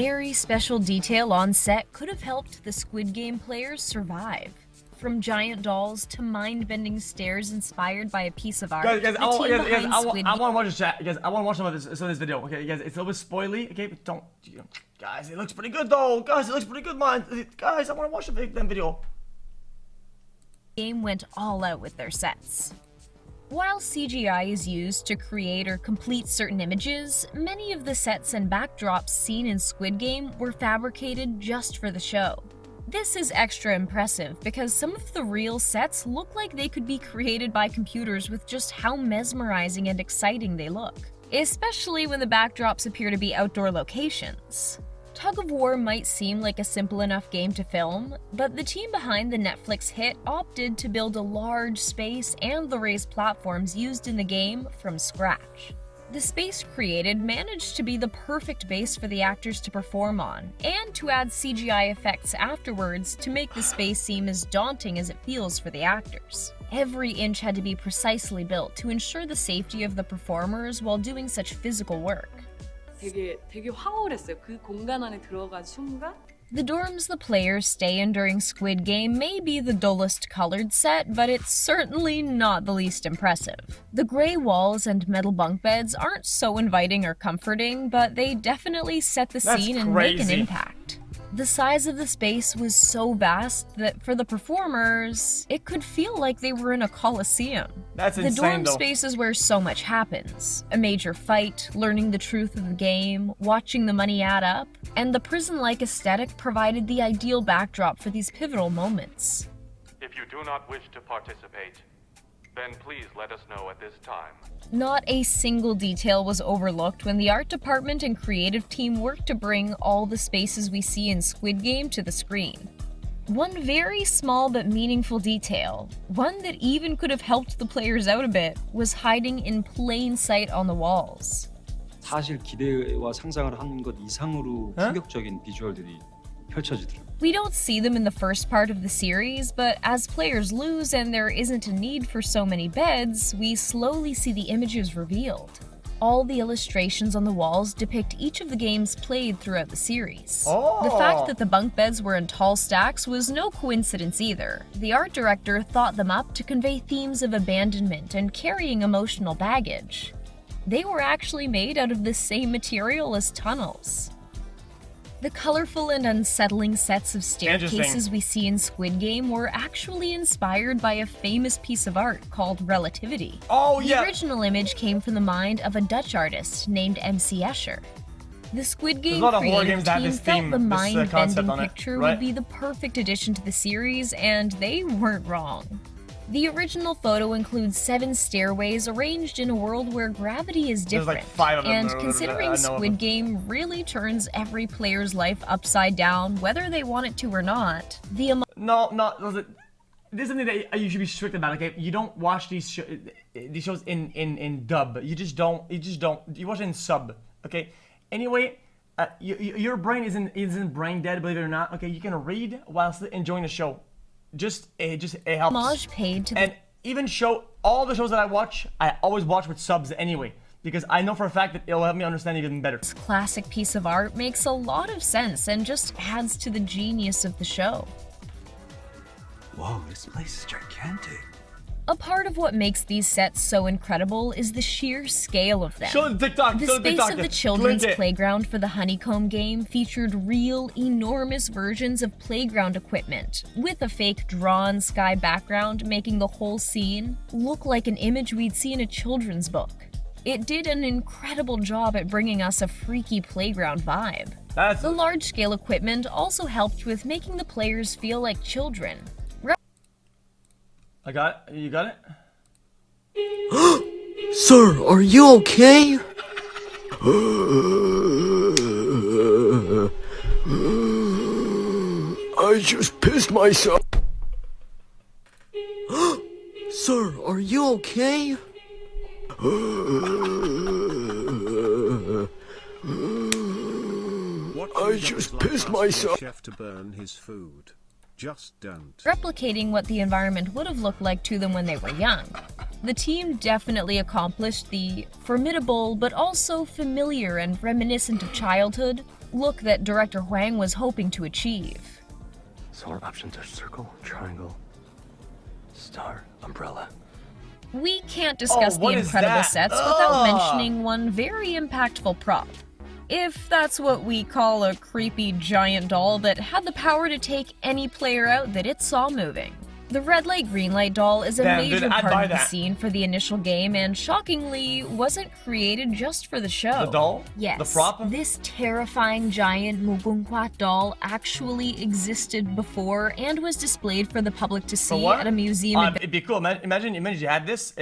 Very special detail on set could have helped the Squid Game players survive. From giant dolls to mind-bending stairs inspired by a piece of art. Guys, I want to watch this chat. Guys, I want to watch some of this video. Okay, guys, it's a little bit spoily. Okay, but don't, guys, it looks pretty good though. Guys, it looks pretty good, man. Guys, I want to watch the video. Game went all out with their sets. While CGI is used to create or complete certain images, many of the sets and backdrops seen in Squid Game were fabricated just for the show. This is extra impressive because some of the real sets look like they could be created by computers with just how mesmerizing and exciting they look, especially when the backdrops appear to be outdoor locations. Tug of War might seem like a simple enough game to film, but the team behind the Netflix hit opted to build a large space and the raised platforms used in the game from scratch. The space created managed to be the perfect base for the actors to perform on, and to add CGI effects afterwards to make the space seem as daunting as it feels for the actors. Every inch had to be precisely built to ensure the safety of the performers while doing such physical work. 되게 황홀했어요. 그 공간 안에 들어간 순간. The dorms the players stay in during Squid Game may be the dullest colored set, but it's certainly not the least impressive. The gray walls and metal bunk beds aren't so inviting or comforting, but they definitely set the scene and make an impact. The size of the space was so vast that for the performers, it could feel like they were in a coliseum. That's insane, the dorm though. space is where so much happens. A major fight, learning the truth of the game, watching the money add up, and the prison-like aesthetic provided the ideal backdrop for these pivotal moments. If you do not wish to participate, then please let us know at this time. Not a single detail was overlooked when the art department and creative team worked to bring all the spaces we see in Squid Game to the screen. One very small but meaningful detail, one that even could have helped the players out a bit, was hiding in plain sight on the walls. 사실 기대와 상상을 하는 것 이상으로 충격적인 비주얼들이 펼쳐지더라고요. We don't see them in the first part of the series, but as players lose and there isn't a need for so many beds, we slowly see the images revealed. All the illustrations on the walls depict each of the games played throughout the series. The fact that the bunk beds were in tall stacks was no coincidence either. The art director thought them up to convey themes of abandonment and carrying emotional baggage. They were actually made out of the same material as tunnels. The colorful and unsettling sets of staircases we see in Squid Game were actually inspired by a famous piece of art called Relativity. The original image came from the mind of a Dutch artist named MC Escher. The Squid Game creative team felt the mind-bending picture would be the perfect addition to the series, and they weren't wrong. The original photo includes 7 stairways arranged in a world where gravity is different, like 5 of them and considering Squid Game really turns every player's life upside down, whether they want it to or not, the this is something that you should be strict about. Okay, you don't watch these shows in dub. You don't. You watch it in sub. Okay. Anyway, your brain isn't brain dead, believe it or not. Okay, you can read whilst enjoying the show. It helps. Homage paid to and even all the shows that I always watch with subs anyway, because I know for a fact that it'll help me understand even better. This classic piece of art makes a lot of sense and just adds to the genius of the show. Whoa, this place is gigantic. A part of what makes these sets so incredible is the sheer scale of them. Show the TikTok. The space of the children's playground for the Honeycomb game featured real, enormous versions of playground equipment, with a fake drawn sky background making the whole scene look like an image we'd see in a children's book. It did an incredible job at bringing us a freaky playground vibe. The large-scale equipment also helped with making the players feel like children. I got it. You got it? Sir, are you okay? I just pissed myself. Sir, are you okay? I just pissed myself. Chef to burn his food. Just don't. replicating what the environment would have looked like to them when they were young. The team definitely accomplished the formidable but also familiar and reminiscent of childhood look that director Hwang was hoping to achieve. So our options are circle, triangle, star, umbrella. We can't discuss the incredible sets without mentioning one very impactful prop. If that's what we call a creepy giant doll that had the power to take any player out that it saw moving. The red light, green light doll is a major part of the scene for the initial game and shockingly wasn't created just for the show. The doll? Yes. The prop? This terrifying giant mugunghwa doll actually existed before and was displayed for the public to see at a museum. It'd be cool. Imagine you had this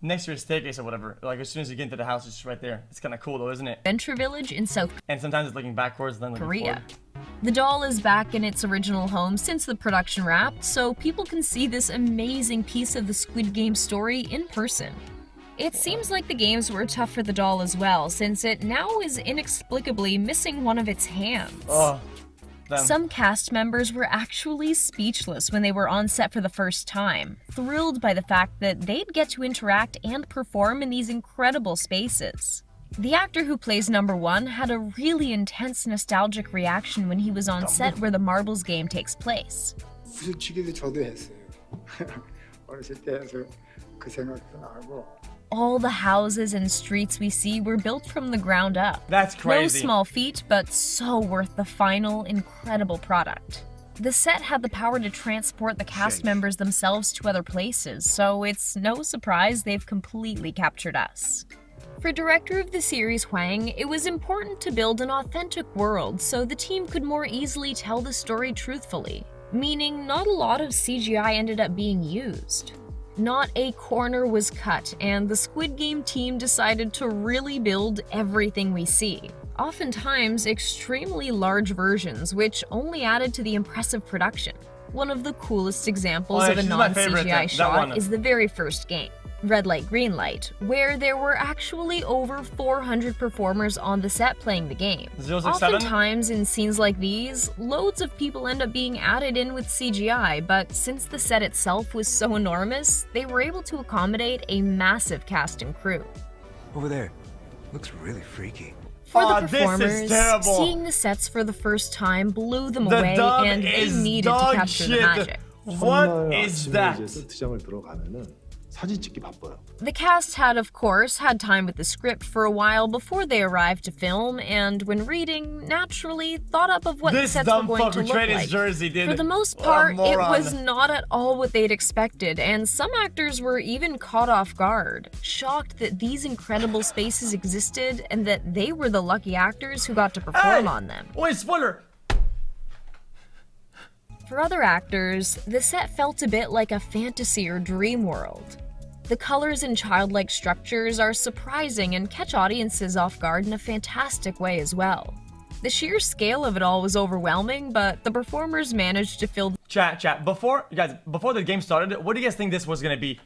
next to your staircase or whatever. Like as soon as you get into the house, it's just right there. It's kind of cool though, isn't it? Adventure Village in South And sometimes it's looking backwards, then looking Korea. forward. The doll is back in its original home since the production wrapped, so people can see this amazing piece of the Squid Game story in person. It seems like the games were tough for the doll as well, since it now is inexplicably missing one of its hands. Some cast members were actually speechless when they were on set for the first time, thrilled by the fact that they'd get to interact and perform in these incredible spaces. The actor who plays number 1 had a really intense nostalgic reaction when he was on set where the marbles game takes place. 부딪히기도 저도 했어요. 어렸을 때 해서 그 생각도 나고. All the houses and streets we see were built from the ground up. That's crazy. No small feat, but so worth the final, incredible product. The set had the power to transport the cast members themselves to other places, so it's no surprise they've completely captured us. For director of the series Hwang, it was important to build an authentic world so the team could more easily tell the story truthfully, meaning not a lot of CGI ended up being used. Not a corner was cut, and the Squid Game team decided to really build everything we see. Oftentimes, extremely large versions, which only added to the impressive production. One of the coolest examples of a non-CGI shot is the very first game, Red Light, Green Light, where there were actually over 400 performers on the set playing the game. 067? Oftentimes, in scenes like these, loads of people end up being added in with CGI, but since the set itself was so enormous, they were able to accommodate a massive cast and crew. Over there. Looks really freaky. For the performers, seeing the sets for the first time blew them away, and they needed to capture the magic. What is that? 사진 찍기 바빠요. The cast had, of course, had time with the script for a while before they arrived to film, and when reading, naturally thought up of what the sets were going to look like. Jersey, dude. For the most part, it was not at all what they'd expected, and some actors were even caught off guard, shocked that these incredible spaces existed and that they were the lucky actors who got to perform on them. Wait, spoiler! For other actors, the set felt a bit like a fantasy or dream world. The colors and childlike structures are surprising and catch audiences off guard in a fantastic way as well. The sheer scale of it all was overwhelming, but the performers managed to fill Chat. Before the game started, what do you guys think this was gonna be?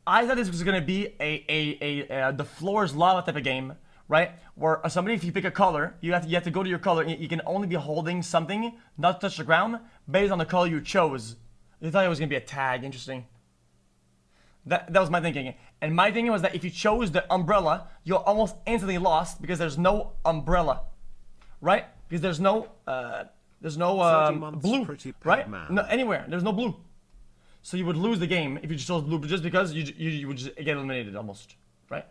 I thought this was gonna be the floor is lava type of game, right? Where somebody, if you pick a color, you have to go to your color. You can only be holding something, not touch the ground, based on the color you chose. I thought it was gonna be a tag. Interesting. That was my thinking. And my thinking was that if you chose the umbrella, you're almost instantly lost because there's no umbrella, right? Because there's no blue, right? No, anywhere. There's no blue. So you would lose the game if you chose blue, just because you would just get eliminated almost, right?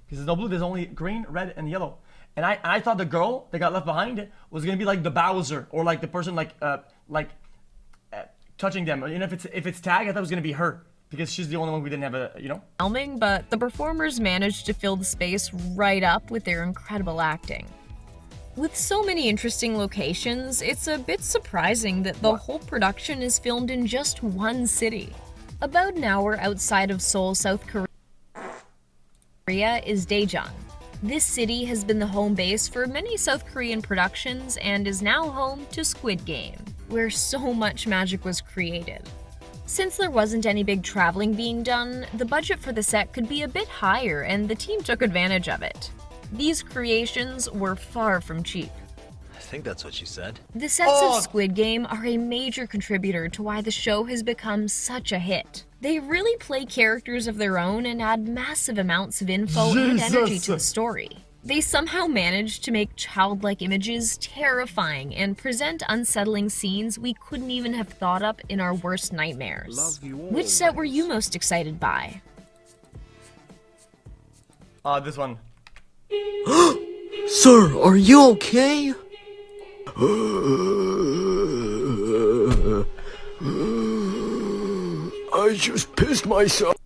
Because there's no blue, there's only green, red, and yellow. And I thought the girl that got left behind was gonna be like the Bowser, or like the person touching them. You know, if it's tag, I thought it was gonna be her, because she's the only one we didn't have but the performers managed to fill the space right up with their incredible acting. With so many interesting locations, it's a bit surprising that the whole production is filmed in just one city. About an hour outside of Seoul, South Korea is Daejeon. This city has been the home base for many South Korean productions and is now home to Squid Game, where so much magic was created. Since there wasn't any big traveling being done, the budget for the set could be a bit higher and the team took advantage of it. These creations were far from cheap. I think that's what you said. The sets Oh. of Squid Game are a major contributor to why the show has become such a hit. They really play characters of their own and add massive amounts of info and energy to the story. They somehow manage to make childlike images terrifying and present unsettling scenes we couldn't even have thought up in our worst nightmares. Which set were you most excited by? This one. Sir, are you okay? I just pissed myself.